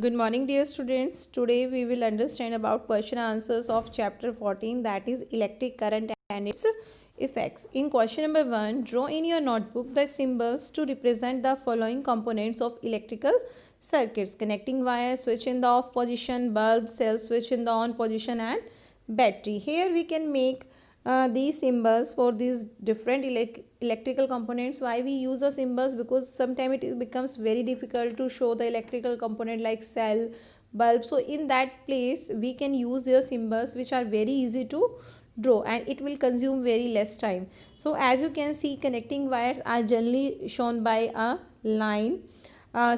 Good morning, dear students. Today we will understand about question answers of chapter 14, that is electric current and its effects. In question number 1, draw in your notebook the symbols to represent the following components of electrical circuits: connecting wire, switch in the off position, bulb, cell switch in the on position, and battery. Here we can make these symbols for these different electrical components. Why we use the symbols? Because sometimes it becomes very difficult to show the electrical component like cell, bulb. So in that place we can use their symbols, which are very easy to draw, and it will consume very less time. So as you can see, connecting wires are generally shown by a line.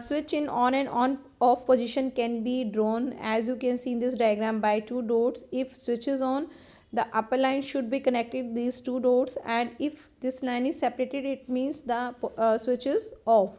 Switch in on and on off position can be drawn, as you can see in this diagram, by two dots. If switch is on, the upper line should be connected these two dots, and if this line is separated, it means the switch is off.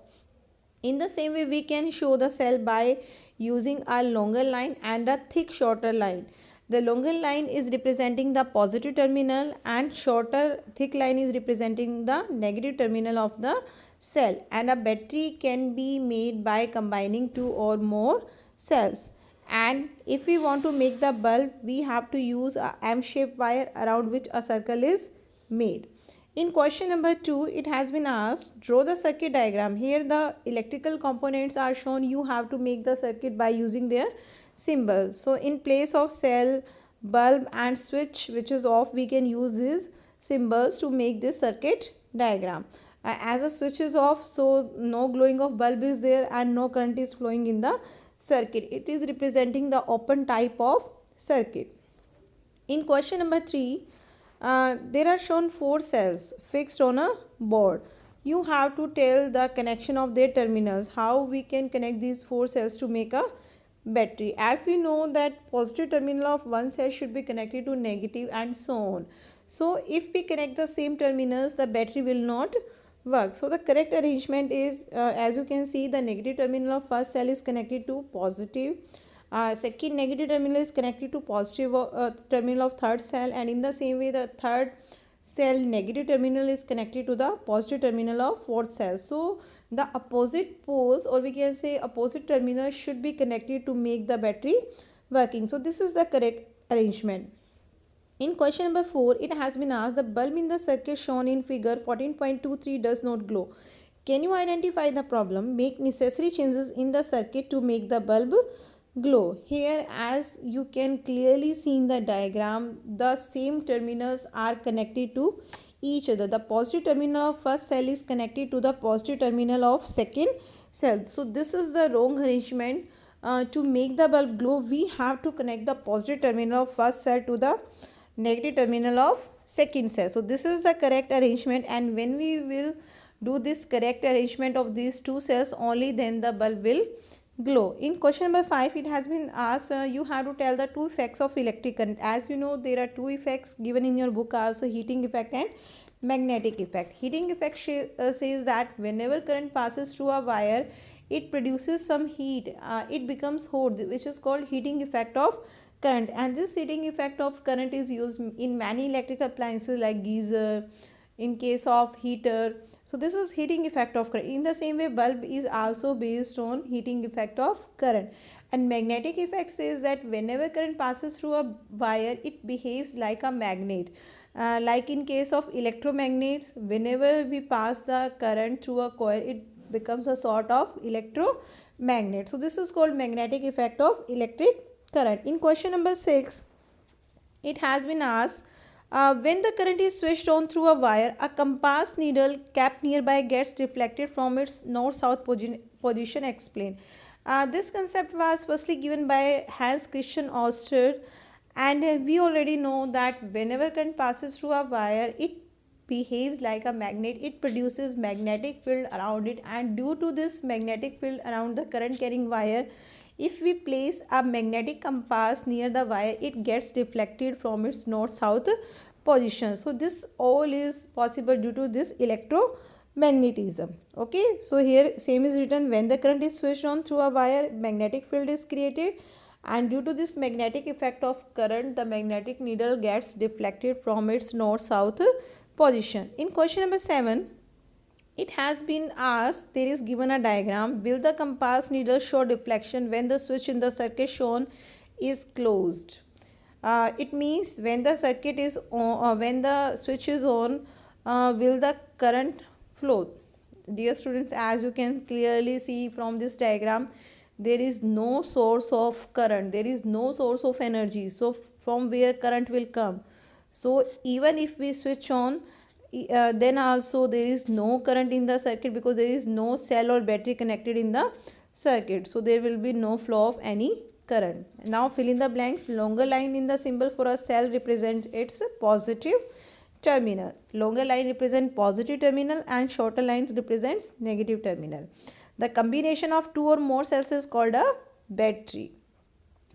In the same way, we can show the cell by using a longer line and a thick shorter line. The longer line is representing the positive terminal, and shorter thick line is representing the negative terminal of the cell. And a battery can be made by combining two or more cells. And if we want to make the bulb, we have to use a M-shaped wire around which a circle is made. In question number 2, it has been asked, draw the circuit diagram. Here the electrical components are shown. You have to make the circuit by using their symbols. So in place of cell, bulb and switch which is off, we can use these symbols to make this circuit diagram. As a switch is off, so no glowing of bulb is there and no current is flowing in the circuit. It is representing the open type of circuit. In question number 3, there are shown 4 cells fixed on a board. You have to tell the connection of their terminals, how we can connect these 4 cells to make a battery. As we know that positive terminal of one cell should be connected to negative and so on. So if we connect the same terminals, the battery will not work. So the correct arrangement is, as you can see, the negative terminal of first cell is connected to positive. Second negative terminal is connected to positive terminal of third cell, and in the same way the third cell negative terminal is connected to the positive terminal of fourth cell. So the opposite poles, or we can say opposite terminals, should be connected to make the battery working. So this is the correct arrangement. In question number 4, it has been asked, the bulb in the circuit shown in figure 14.23 does not glow. Can you identify the problem? Make necessary changes in the circuit to make the bulb glow. Here, as you can clearly see in the diagram, the same terminals are connected to each other. The positive terminal of first cell is connected to the positive terminal of second cell. So this is the wrong arrangement. To make the bulb glow, we have to connect the positive terminal of first cell to the negative terminal of second cell. So this is the correct arrangement, and when we will do this correct arrangement of these two cells, only then the bulb will glow. In question number 5, it has been asked, you have to tell the two effects of electric current. As you know, there are two effects given in your book also, heating effect and magnetic effect. Heating effect says that whenever current passes through a wire, it produces some heat. It becomes hot, which is called heating effect of current, and this heating effect of current is used in many electrical appliances like geyser, in case of heater. So this is heating effect of current. In the same way, bulb is also based on heating effect of current. And magnetic effect says that whenever current passes through a wire, it behaves like a magnet. Like in case of electromagnets, whenever we pass the current through a coil, it becomes a sort of electromagnet. So this is called magnetic effect of electric current. In question number 6, it has been asked, when the current is switched on through a wire, a compass needle kept nearby gets deflected from its north-south position. Explain. This concept was firstly given by Hans Christian Ørsted, and we already know that whenever current passes through a wire, it behaves like a magnet. It produces magnetic field around it, and due to this magnetic field around the current carrying wire, if we place a magnetic compass near the wire, it gets deflected from its north-south position. So this all is possible due to this electromagnetism. Okay, so here same is written, when the current is switched on through a wire, magnetic field is created, and due to this magnetic effect of current, the magnetic needle gets deflected from its north-south position. In question number 7, It has been asked, there is given a diagram, will the compass needle show deflection when the switch in the circuit shown is closed? It means when the circuit is on, when the switch is on, will the current flow? Dear students, as you can clearly see from this diagram, there is no source of current, there is no source of energy. So from where current will come? So even if we switch on, then also there is no current in the circuit, because there is no cell or battery connected in the circuit, so there will be no flow of any current. Now fill in the blanks. Longer line in the symbol for a cell represents its positive terminal. Longer line represents positive terminal and shorter line represents negative terminal. The combination of two or more cells is called a battery.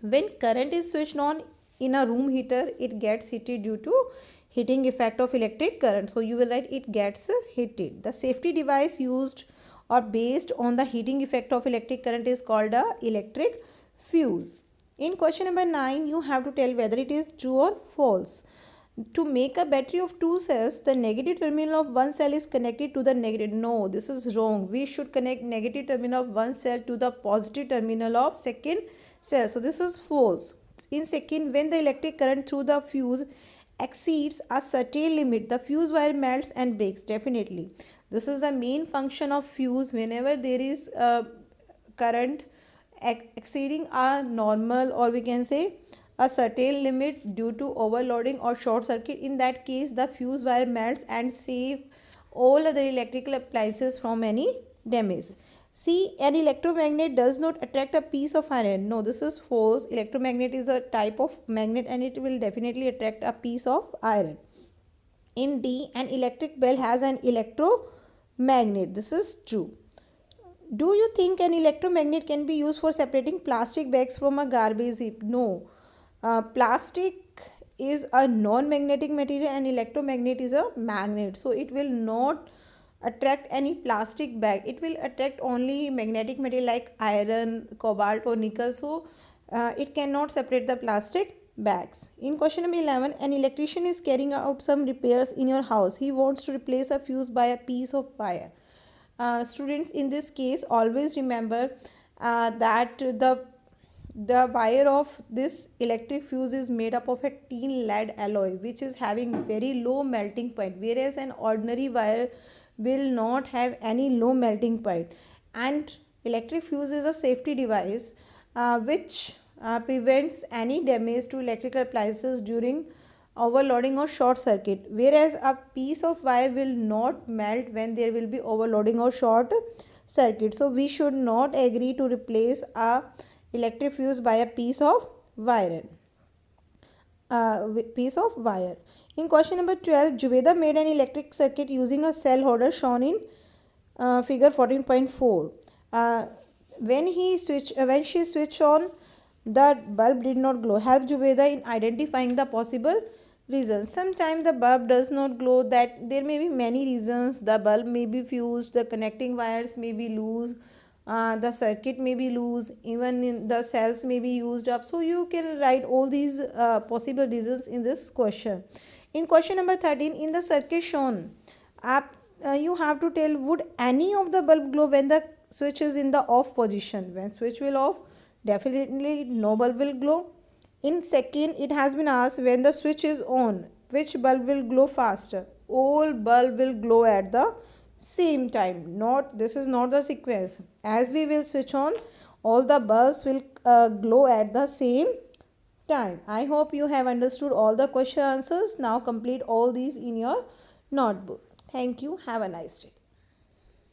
When current is switched on in a room heater, it gets heated due to heating effect of electric current. So you will write it gets heated. The safety device used or based on the heating effect of electric current is called a electric fuse. In question number 9, you have to tell whether it is true or false. To make a battery of two cells, the negative terminal of one cell is connected to the negative. No, this is wrong. We should connect negative terminal of one cell to the positive terminal of second cell. So this is false. In second, when the electric current through the fuse exceeds a certain limit, the fuse wire melts and breaks. Definitely, this is the main function of fuse. Whenever there is current exceeding a normal, or we can say a certain limit due to overloading or short circuit, in that case the fuse wire melts and save all other electrical appliances from any damage. See, an electromagnet does not attract a piece of iron. No, this is false. Electromagnet is a type of magnet and it will definitely attract a piece of iron. In D, an electric bell has an electromagnet. This is true. Do you think an electromagnet can be used for separating plastic bags from a garbage heap? No. Plastic is a non-magnetic material and electromagnet is a magnet. So it will not attract any plastic bag. It will attract only magnetic material like iron, cobalt or nickel. So it cannot separate the plastic bags. In question number 11, an electrician is carrying out some repairs in your house. He wants to replace a fuse by a piece of wire. Students, in this case always remember that the wire of this electric fuse is made up of a tin lead alloy, which is having very low melting point, whereas an ordinary wire will not have any low melting point. And electric fuse is a safety device which prevents any damage to electrical appliances during overloading or short circuit, whereas a piece of wire will not melt when there will be overloading or short circuit. So we should not agree to replace a electric fuse by a piece of wire. In question number 12, Juveda made an electric circuit using a cell holder shown in figure 14.4. When she switched on, the bulb did not glow. Help Juveda in identifying the possible reasons. Sometimes the bulb does not glow. That there may be many reasons. The bulb may be fused, the connecting wires may be loose, the circuit may be loose, even in the cells may be used up. So you can write all these possible reasons in this question. In question number 13, in the circuit shown, you have to tell, would any of the bulb glow when the switch is in the off position? When switch will off, definitely no bulb will glow. In second, it has been asked, when the switch is on, which bulb will glow faster? All bulb will glow at the same time. This is not the sequence. As we will switch on, all the bulbs will glow at the same time. I hope you have understood all the question answers. Now complete all these in your notebook. Thank you. Have a nice day.